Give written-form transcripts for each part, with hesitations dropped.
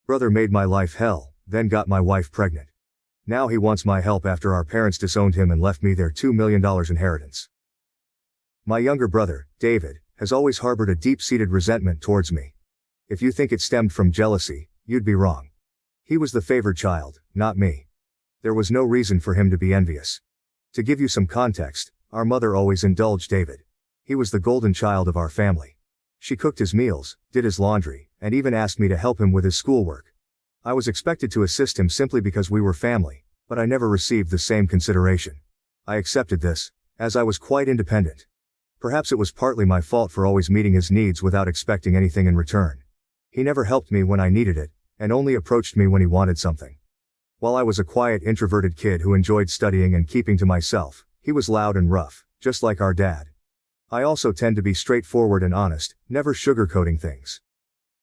Brother made my life hell, then got my wife pregnant. Now he wants my help after our parents disowned him and left me their $2 million inheritance. My younger brother, David, has always harbored a deep-seated resentment towards me. If you think it stemmed from jealousy, you'd be wrong. He was the favored child, not me. There was no reason for him to be envious. To give you some context, our mother always indulged David. He was the golden child of our family. She cooked his meals, did his laundry, and even asked me to help him with his schoolwork. I was expected to assist him simply because we were family, but I never received the same consideration. I accepted this, as I was quite independent. Perhaps it was partly my fault for always meeting his needs without expecting anything in return. He never helped me when I needed it, and only approached me when he wanted something. While I was a quiet, introverted kid who enjoyed studying and keeping to myself, he was loud and rough, just like our dad. I also tend to be straightforward and honest, never sugarcoating things.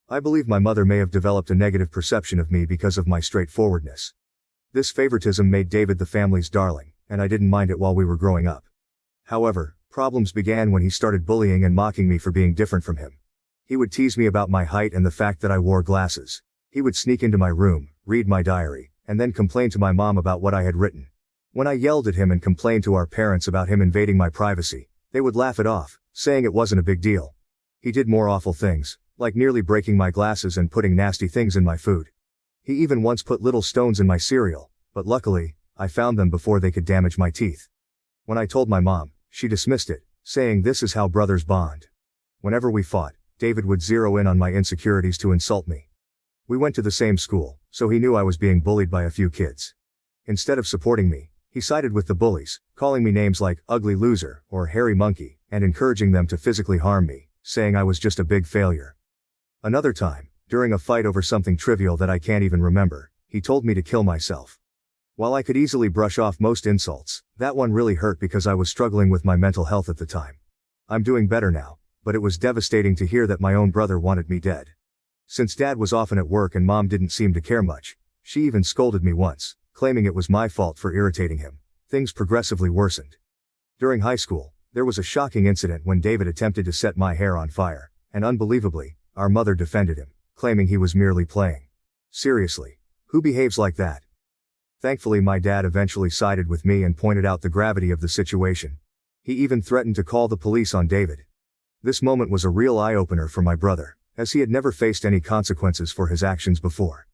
I believe my mother may have developed a negative perception of me because of my straightforwardness. This favoritism made David the family's darling, and I didn't mind it while we were growing up. However, problems began when he started bullying and mocking me for being different from him. He would tease me about my height and the fact that I wore glasses. He would sneak into my room, read my diary, and then complain to my mom about what I had written. When I yelled at him and complained to our parents about him invading my privacy, they would laugh it off, saying it wasn't a big deal. He did more awful things, like nearly breaking my glasses and putting nasty things in my food. He even once put little stones in my cereal, but luckily, I found them before they could damage my teeth. When I told my mom, she dismissed it, saying this is how brothers bond. Whenever we fought, David would zero in on my insecurities to insult me. We went to the same school, so he knew I was being bullied by a few kids. Instead of supporting me, he sided with the bullies, calling me names like ugly loser or hairy monkey, and encouraging them to physically harm me, saying I was just a big failure. Another time, during a fight over something trivial that I can't even remember, he told me to kill myself. While I could easily brush off most insults, that one really hurt because I was struggling with my mental health at the time. I'm doing better now, but it was devastating to hear that my own brother wanted me dead. Since Dad was often at work and Mom didn't seem to care much, she even scolded me once, claiming it was my fault for irritating him. Things progressively worsened. During high school, there was a shocking incident when David attempted to set my hair on fire, and unbelievably, our mother defended him, claiming he was merely playing. Seriously, who behaves like that? Thankfully, my dad eventually sided with me and pointed out the gravity of the situation. He even threatened to call the police on David. This moment was a real eye-opener for my brother, as he had never faced any consequences for his actions before.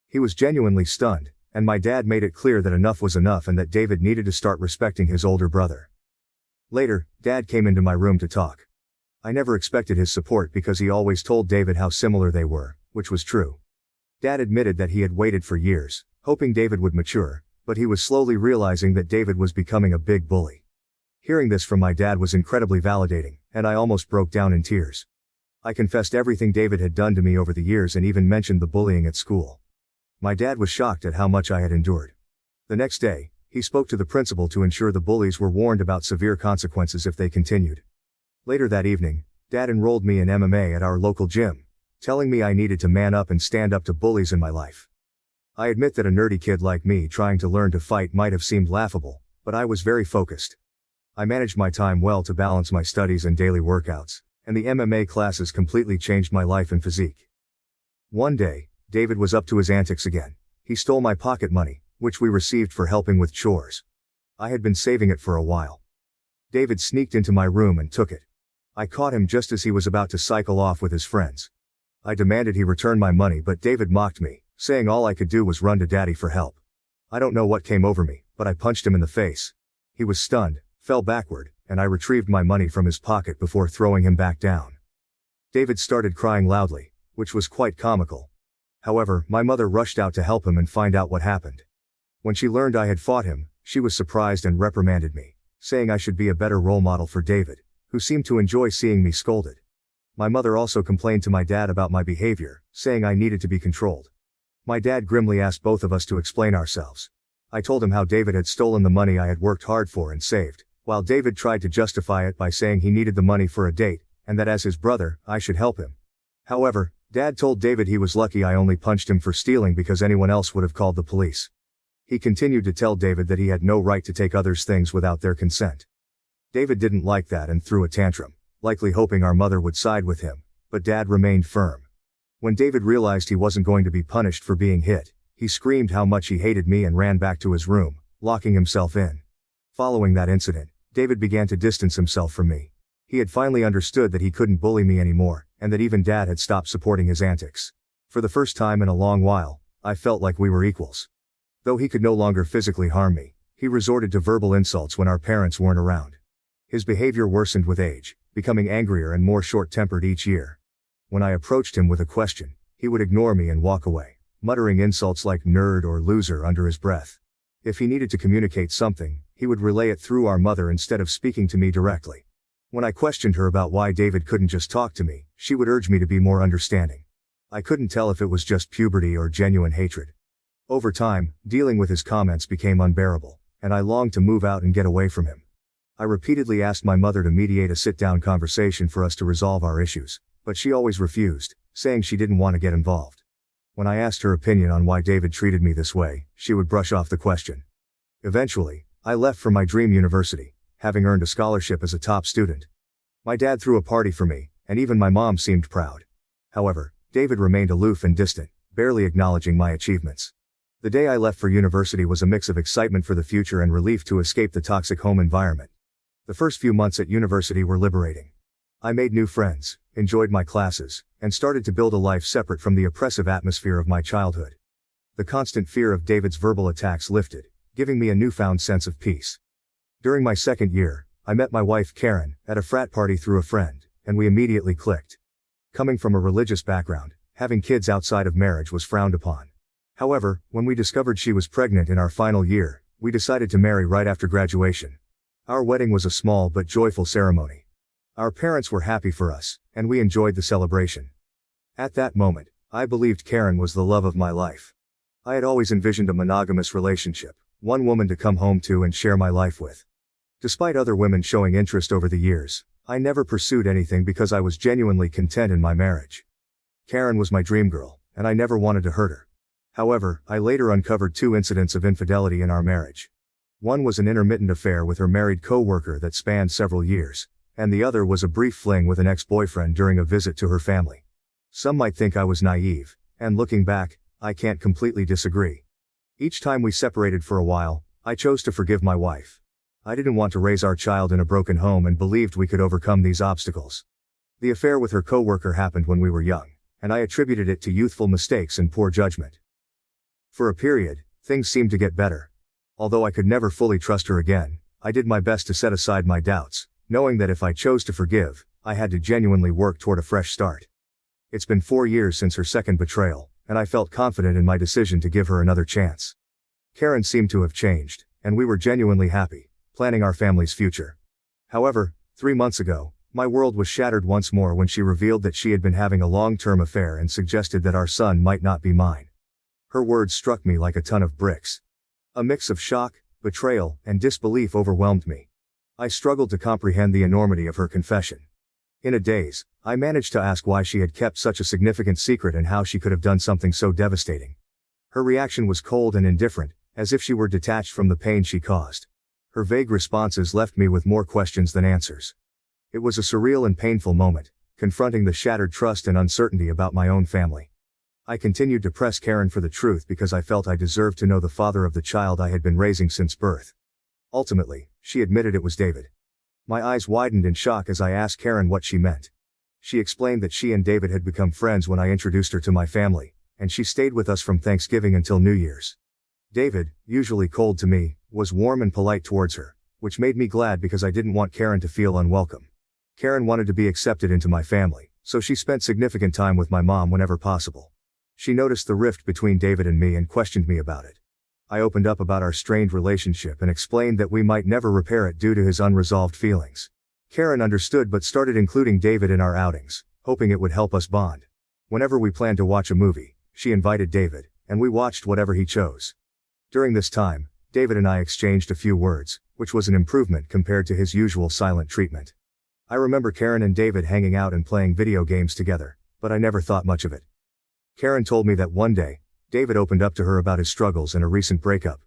He was genuinely stunned, and my dad made it clear that enough was enough and that David needed to start respecting his older brother. Later, Dad came into my room to talk. I never expected his support because he always told David how similar they were, which was true. Dad admitted that he had waited for years, hoping David would mature, but he was slowly realizing that David was becoming a big bully. Hearing this from my dad was incredibly validating, and I almost broke down in tears. I confessed everything David had done to me over the years and even mentioned the bullying at school. My dad was shocked at how much I had endured. The next day, he spoke to the principal to ensure the bullies were warned about severe consequences if they continued. Later that evening, Dad enrolled me in MMA at our local gym, telling me I needed to man up and stand up to bullies in my life. I admit that a nerdy kid like me trying to learn to fight might have seemed laughable, but I was very focused. I managed my time well to balance my studies and daily workouts, and the MMA classes completely changed my life and physique. One day, David was up to his antics again. He stole my pocket money, which we received for helping with chores. I had been saving it for a while. David sneaked into my room and took it. I caught him just as he was about to cycle off with his friends. I demanded he return my money, but David mocked me, saying all I could do was run to Daddy for help. I don't know what came over me, but I punched him in the face. He was stunned, fell backward, and I retrieved my money from his pocket before throwing him back down. David started crying loudly, which was quite comical. However, my mother rushed out to help him and find out what happened. When she learned I had fought him, she was surprised and reprimanded me, saying I should be a better role model for David, who seemed to enjoy seeing me scolded. My mother also complained to my dad about my behavior, saying I needed to be controlled. My dad grimly asked both of us to explain ourselves. I told him how David had stolen the money I had worked hard for and saved, while David tried to justify it by saying he needed the money for a date, and that as his brother, I should help him. However, Dad told David he was lucky I only punched him for stealing because anyone else would have called the police. He continued to tell David that he had no right to take others' things without their consent. David didn't like that and threw a tantrum, likely hoping our mother would side with him, but Dad remained firm. When David realized he wasn't going to be punished for being hit, he screamed how much he hated me and ran back to his room, locking himself in. Following that incident, David began to distance himself from me. He had finally understood that he couldn't bully me anymore, and that even Dad had stopped supporting his antics. For the first time in a long while, I felt like we were equals. Though he could no longer physically harm me, he resorted to verbal insults when our parents weren't around. His behavior worsened with age, becoming angrier and more short-tempered each year. When I approached him with a question, he would ignore me and walk away, muttering insults like nerd or loser under his breath. If he needed to communicate something, he would relay it through our mother instead of speaking to me directly. When I questioned her about why David couldn't just talk to me, she would urge me to be more understanding. I couldn't tell if it was just puberty or genuine hatred. Over time, dealing with his comments became unbearable, and I longed to move out and get away from him. I repeatedly asked my mother to mediate a sit-down conversation for us to resolve our issues, but she always refused, saying she didn't want to get involved. When I asked her opinion on why David treated me this way, she would brush off the question. Eventually, I left for my dream university, having earned a scholarship as a top student. My dad threw a party for me, and even my mom seemed proud. However, David remained aloof and distant, barely acknowledging my achievements. The day I left for university was a mix of excitement for the future and relief to escape the toxic home environment. The first few months at university were liberating. I made new friends, enjoyed my classes, and started to build a life separate from the oppressive atmosphere of my childhood. The constant fear of David's verbal attacks lifted, giving me a newfound sense of peace. During my second year, I met my wife Karen at a frat party through a friend, and we immediately clicked. Coming from a religious background, having kids outside of marriage was frowned upon. However, when we discovered she was pregnant in our final year, we decided to marry right after graduation. Our wedding was a small but joyful ceremony. Our parents were happy for us, and we enjoyed the celebration. At that moment, I believed Karen was the love of my life. I had always envisioned a monogamous relationship, one woman to come home to and share my life with. Despite other women showing interest over the years, I never pursued anything because I was genuinely content in my marriage. Karen was my dream girl, and I never wanted to hurt her. However, I later uncovered 2 incidents of infidelity in our marriage. One was an intermittent affair with her married co-worker that spanned several years, and the other was a brief fling with an ex-boyfriend during a visit to her family. Some might think I was naive, and looking back, I can't completely disagree. Each time we separated for a while, I chose to forgive my wife. I didn't want to raise our child in a broken home and believed we could overcome these obstacles. The affair with her co-worker happened when we were young, and I attributed it to youthful mistakes and poor judgment. For a period, things seemed to get better. Although I could never fully trust her again, I did my best to set aside my doubts, knowing that if I chose to forgive, I had to genuinely work toward a fresh start. It's been 4 years since her second betrayal, and I felt confident in my decision to give her another chance. Karen seemed to have changed, and we were genuinely happy, planning our family's future. However, 3 months ago, my world was shattered once more when she revealed that she had been having a long-term affair and suggested that our son might not be mine. Her words struck me like a ton of bricks. A mix of shock, betrayal, and disbelief overwhelmed me. I struggled to comprehend the enormity of her confession. In a daze, I managed to ask why she had kept such a significant secret and how she could have done something so devastating. Her reaction was cold and indifferent, as if she were detached from the pain she caused. Her vague responses left me with more questions than answers. It was a surreal and painful moment, confronting the shattered trust and uncertainty about my own family. I continued to press Karen for the truth because I felt I deserved to know the father of the child I had been raising since birth. Ultimately, she admitted it was David. My eyes widened in shock as I asked Karen what she meant. She explained that she and David had become friends when I introduced her to my family, and she stayed with us from Thanksgiving until New Year's. David, usually cold to me, was warm and polite towards her, which made me glad because I didn't want Karen to feel unwelcome. Karen wanted to be accepted into my family, so she spent significant time with my mom whenever possible. She noticed the rift between David and me and questioned me about it. I opened up about our strained relationship and explained that we might never repair it due to his unresolved feelings. Karen understood but started including David in our outings, hoping it would help us bond. Whenever we planned to watch a movie, she invited David, and we watched whatever he chose. During this time, David and I exchanged a few words, which was an improvement compared to his usual silent treatment. I remember Karen and David hanging out and playing video games together, but I never thought much of it. Karen told me that one day, David opened up to her about his struggles and a recent breakup.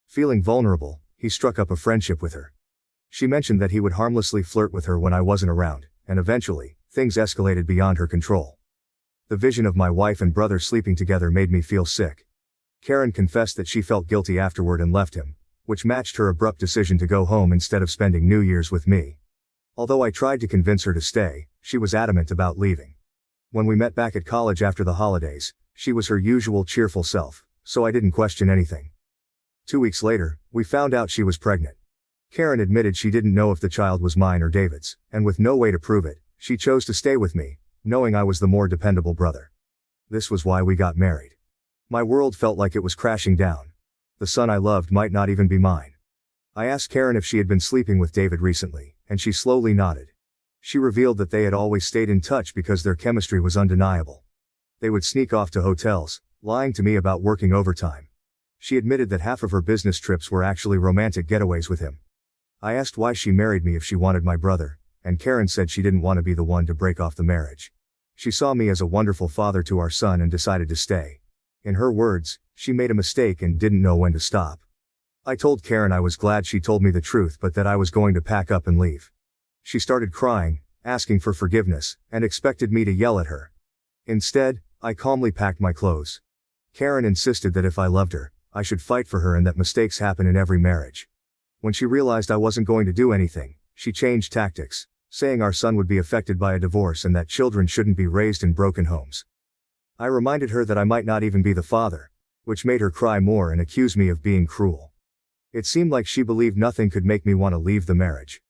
Feeling vulnerable, he struck up a friendship with her. She mentioned that he would harmlessly flirt with her when I wasn't around, and eventually, things escalated beyond her control. The vision of my wife and brother sleeping together made me feel sick. Karen confessed that she felt guilty afterward and left him, which matched her abrupt decision to go home instead of spending New Year's with me. Although I tried to convince her to stay, she was adamant about leaving. When we met back at college after the holidays, she was her usual cheerful self, so I didn't question anything. 2 weeks later, we found out she was pregnant. Karen admitted she didn't know if the child was mine or David's, and with no way to prove it, she chose to stay with me, knowing I was the more dependable brother. This was why we got married. My world felt like it was crashing down. The son I loved might not even be mine. I asked Karen if she had been sleeping with David recently, and she slowly nodded. She revealed that they had always stayed in touch because their chemistry was undeniable. They would sneak off to hotels, lying to me about working overtime. She admitted that half of her business trips were actually romantic getaways with him. I asked why she married me if she wanted my brother, and Karen said she didn't want to be the one to break off the marriage. She saw me as a wonderful father to our son and decided to stay. In her words, she made a mistake and didn't know when to stop. I told Karen I was glad she told me the truth but that I was going to pack up and leave. She started crying, asking for forgiveness, and expected me to yell at her. Instead, I calmly packed my clothes. Karen insisted that if I loved her, I should fight for her and that mistakes happen in every marriage. When she realized I wasn't going to do anything, she changed tactics, saying our son would be affected by a divorce and that children shouldn't be raised in broken homes. I reminded her that I might not even be the father, which made her cry more and accuse me of being cruel. It seemed like she believed nothing could make me want to leave the marriage.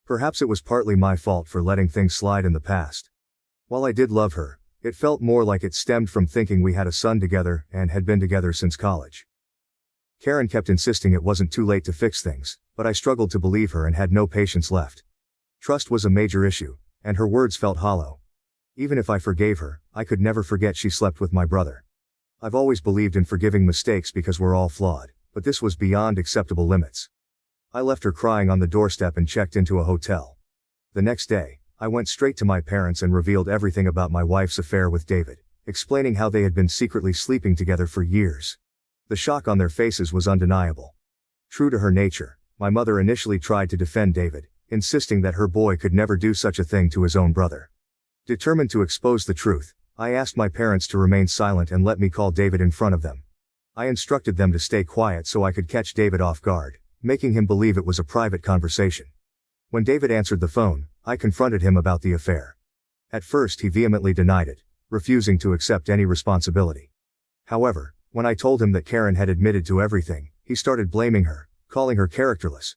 Perhaps it was partly my fault for letting things slide in the past. While I did love her, it felt more like it stemmed from thinking we had a son together and had been together since college. Karen kept insisting it wasn't too late to fix things, but I struggled to believe her and had no patience left. Trust was a major issue, and her words felt hollow. Even if I forgave her, I could never forget she slept with my brother. I've always believed in forgiving mistakes because we're all flawed, but this was beyond acceptable limits. I left her crying on the doorstep and checked into a hotel. The next day, I went straight to my parents and revealed everything about my wife's affair with David, explaining how they had been secretly sleeping together for years. The shock on their faces was undeniable. True to her nature, my mother initially tried to defend David, insisting that her boy could never do such a thing to his own brother. Determined to expose the truth, I asked my parents to remain silent and let me call David in front of them. I instructed them to stay quiet so I could catch David off guard, making him believe it was a private conversation. When David answered the phone, I confronted him about the affair. At first he vehemently denied it, refusing to accept any responsibility. However, when I told him that Karen had admitted to everything, he started blaming her, calling her characterless.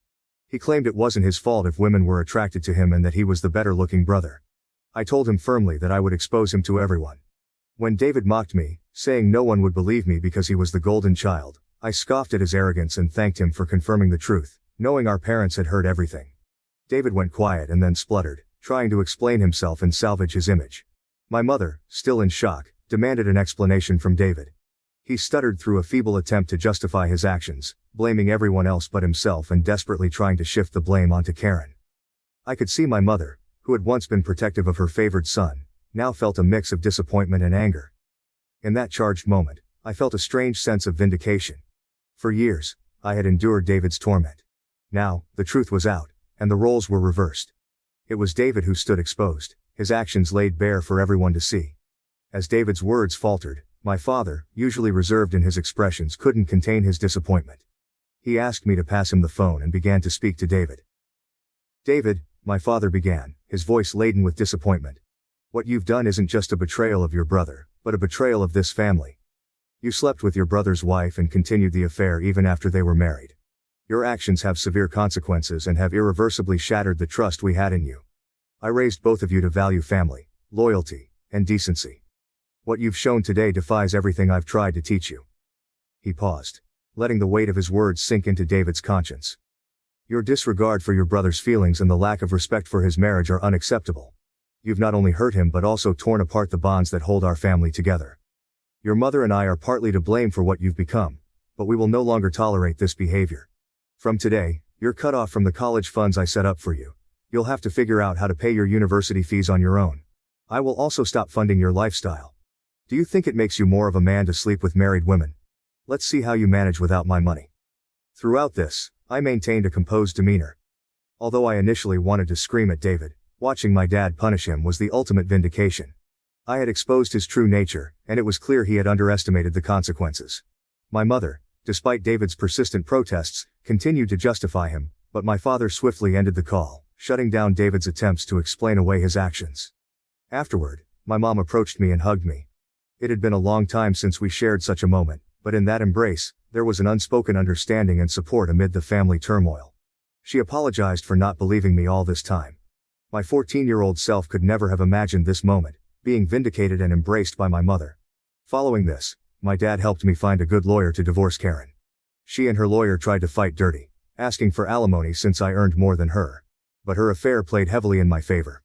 He claimed it wasn't his fault if women were attracted to him and that he was the better-looking brother. I told him firmly that I would expose him to everyone. When David mocked me, saying no one would believe me because he was the golden child, I scoffed at his arrogance and thanked him for confirming the truth, knowing our parents had heard everything. David went quiet and then spluttered, trying to explain himself and salvage his image. My mother, still in shock, demanded an explanation from David. He stuttered through a feeble attempt to justify his actions, blaming everyone else but himself and desperately trying to shift the blame onto Karen. I could see my mother, who had once been protective of her favored son, now felt a mix of disappointment and anger. In that charged moment, I felt a strange sense of vindication. For years, I had endured David's torment. Now, the truth was out, and the roles were reversed. It was David who stood exposed, his actions laid bare for everyone to see. As David's words faltered, my father, usually reserved in his expressions, couldn't contain his disappointment. He asked me to pass him the phone and began to speak to David. "David," my father began, his voice laden with disappointment. "What you've done isn't just a betrayal of your brother, but a betrayal of this family. You slept with your brother's wife and continued the affair even after they were married. Your actions have severe consequences and have irreversibly shattered the trust we had in you. I raised both of you to value family, loyalty, and decency. What you've shown today defies everything I've tried to teach you." He paused, letting the weight of his words sink into David's conscience. "Your disregard for your brother's feelings and the lack of respect for his marriage are unacceptable. You've not only hurt him but also torn apart the bonds that hold our family together. Your mother and I are partly to blame for what you've become, but we will no longer tolerate this behavior. From today, you're cut off from the college funds I set up for you. You'll have to figure out how to pay your university fees on your own. I will also stop funding your lifestyle. Do you think it makes you more of a man to sleep with married women? Let's see how you manage without my money." Throughout this, I maintained a composed demeanor. Although I initially wanted to scream at David, watching my dad punish him was the ultimate vindication. I had exposed his true nature, and it was clear he had underestimated the consequences. My mother, despite David's persistent protests, continued to justify him, but my father swiftly ended the call, shutting down David's attempts to explain away his actions. Afterward, my mom approached me and hugged me. It had been a long time since we shared such a moment, but in that embrace, there was an unspoken understanding and support amid the family turmoil. She apologized for not believing me all this time. My 14-year-old self could never have imagined this moment, being vindicated and embraced by my mother. Following this, my dad helped me find a good lawyer to divorce Karen. She and her lawyer tried to fight dirty, asking for alimony since I earned more than her. But her affair played heavily in my favor.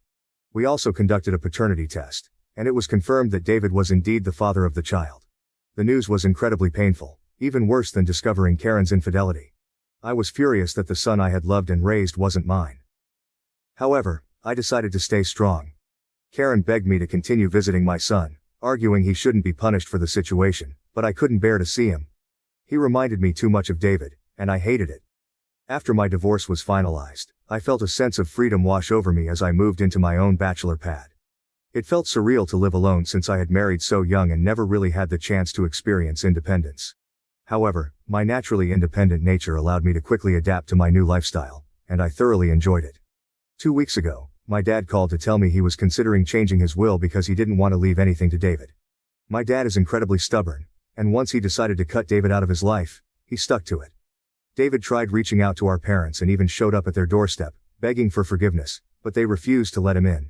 We also conducted a paternity test, and it was confirmed that David was indeed the father of the child. The news was incredibly painful, even worse than discovering Karen's infidelity. I was furious that the son I had loved and raised wasn't mine. However, I decided to stay strong. Karen begged me to continue visiting my son, arguing he shouldn't be punished for the situation, but I couldn't bear to see him. He reminded me too much of David, and I hated it. After my divorce was finalized, I felt a sense of freedom wash over me as I moved into my own bachelor pad. It felt surreal to live alone since I had married so young and never really had the chance to experience independence. However, my naturally independent nature allowed me to quickly adapt to my new lifestyle, and I thoroughly enjoyed it. 2 weeks ago, my dad called to tell me he was considering changing his will because he didn't want to leave anything to David. My dad is incredibly stubborn, and once he decided to cut David out of his life, he stuck to it. David tried reaching out to our parents and even showed up at their doorstep, begging for forgiveness, but they refused to let him in.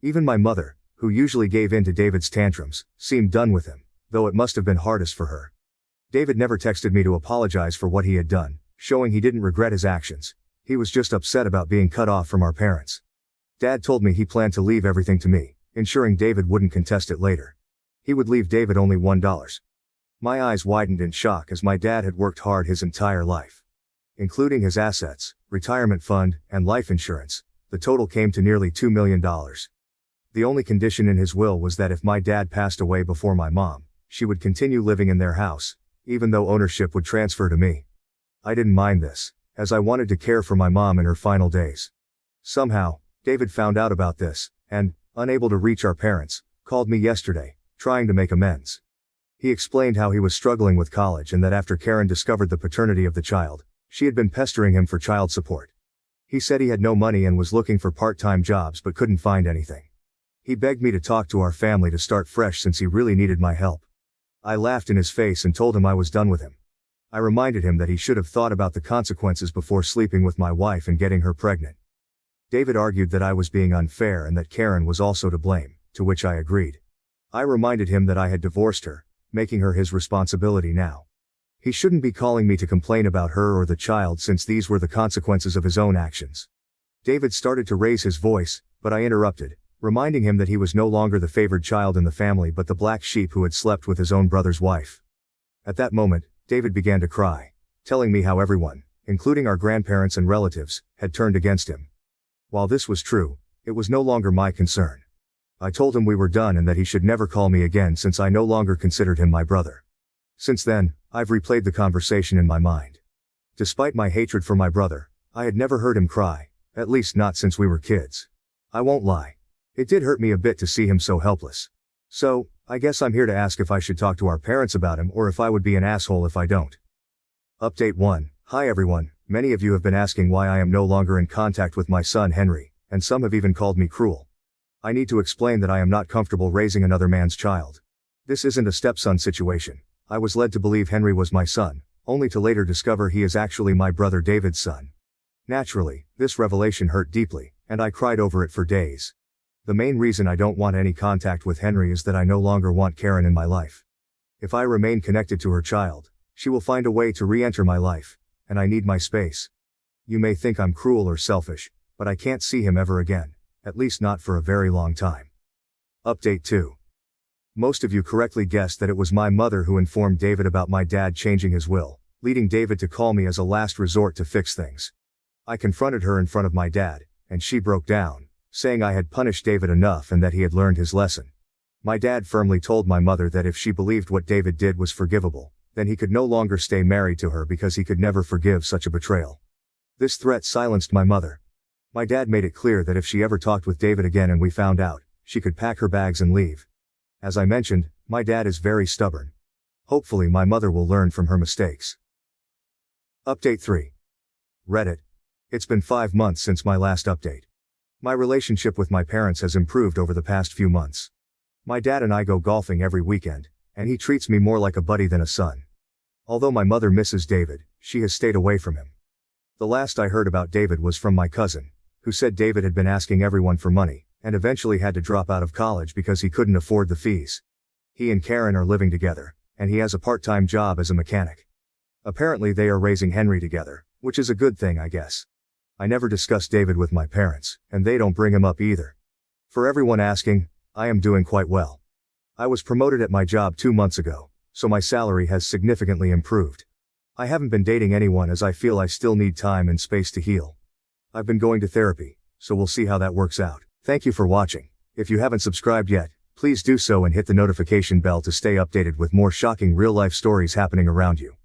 Even my mother, who usually gave in to David's tantrums, seemed done with him, though it must have been hardest for her. David never texted me to apologize for what he had done, showing he didn't regret his actions. He was just upset about being cut off from our parents. Dad told me he planned to leave everything to me, ensuring David wouldn't contest it later. He would leave David only $1. My eyes widened in shock as my dad had worked hard his entire life. Including his assets, retirement fund, and life insurance, the total came to nearly $2 million. The only condition in his will was that if my dad passed away before my mom, she would continue living in their house, even though ownership would transfer to me. I didn't mind this, as I wanted to care for my mom in her final days. Somehow, David found out about this, and, unable to reach our parents, called me yesterday, trying to make amends. He explained how he was struggling with college and that after Karen discovered the paternity of the child, she had been pestering him for child support. He said he had no money and was looking for part-time jobs but couldn't find anything. He begged me to talk to our family to start fresh since he really needed my help. I laughed in his face and told him I was done with him. I reminded him that he should have thought about the consequences before sleeping with my wife and getting her pregnant. David argued that I was being unfair and that Karen was also to blame, to which I agreed. I reminded him that I had divorced her, making her his responsibility now. He shouldn't be calling me to complain about her or the child since these were the consequences of his own actions. David started to raise his voice, but I interrupted, reminding him that he was no longer the favored child in the family but the black sheep who had slept with his own brother's wife. At that moment, David began to cry, telling me how everyone, including our grandparents and relatives, had turned against him. While this was true, it was no longer my concern. I told him we were done and that he should never call me again since I no longer considered him my brother. Since then, I've replayed the conversation in my mind. Despite my hatred for my brother, I had never heard him cry, at least not since we were kids. I won't lie. It did hurt me a bit to see him so helpless. So, I guess I'm here to ask if I should talk to our parents about him or if I would be an asshole if I don't. Update 1. Hi everyone, many of you have been asking why I am no longer in contact with my son Henry, and some have even called me cruel. I need to explain that I am not comfortable raising another man's child. This isn't a stepson situation. I was led to believe Henry was my son, only to later discover he is actually my brother David's son. Naturally, this revelation hurt deeply, and I cried over it for days. The main reason I don't want any contact with Henry is that I no longer want Karen in my life. If I remain connected to her child, she will find a way to re-enter my life, and I need my space. You may think I'm cruel or selfish, but I can't see him ever again, at least not for a very long time. Update 2. Most of you correctly guessed that it was my mother who informed David about my dad changing his will, leading David to call me as a last resort to fix things. I confronted her in front of my dad, and she broke down, saying I had punished David enough and that he had learned his lesson. My dad firmly told my mother that if she believed what David did was forgivable, then he could no longer stay married to her because he could never forgive such a betrayal. This threat silenced my mother. My dad made it clear that if she ever talked with David again and we found out, she could pack her bags and leave. As I mentioned, my dad is very stubborn. Hopefully my mother will learn from her mistakes. Update 3. Reddit. It's been 5 months since my last update. My relationship with my parents has improved over the past few months. My dad and I go golfing every weekend, and he treats me more like a buddy than a son. Although my mother misses David, she has stayed away from him. The last I heard about David was from my cousin, who said David had been asking everyone for money, and eventually had to drop out of college because he couldn't afford the fees. He and Karen are living together, and he has a part-time job as a mechanic. Apparently they are raising Henry together, which is a good thing, I guess. I never discuss David with my parents, and they don't bring him up either. For everyone asking, I am doing quite well. I was promoted at my job 2 months ago, so my salary has significantly improved. I haven't been dating anyone as I feel I still need time and space to heal. I've been going to therapy, so we'll see how that works out. Thank you for watching. If you haven't subscribed yet, please do so and hit the notification bell to stay updated with more shocking real-life stories happening around you.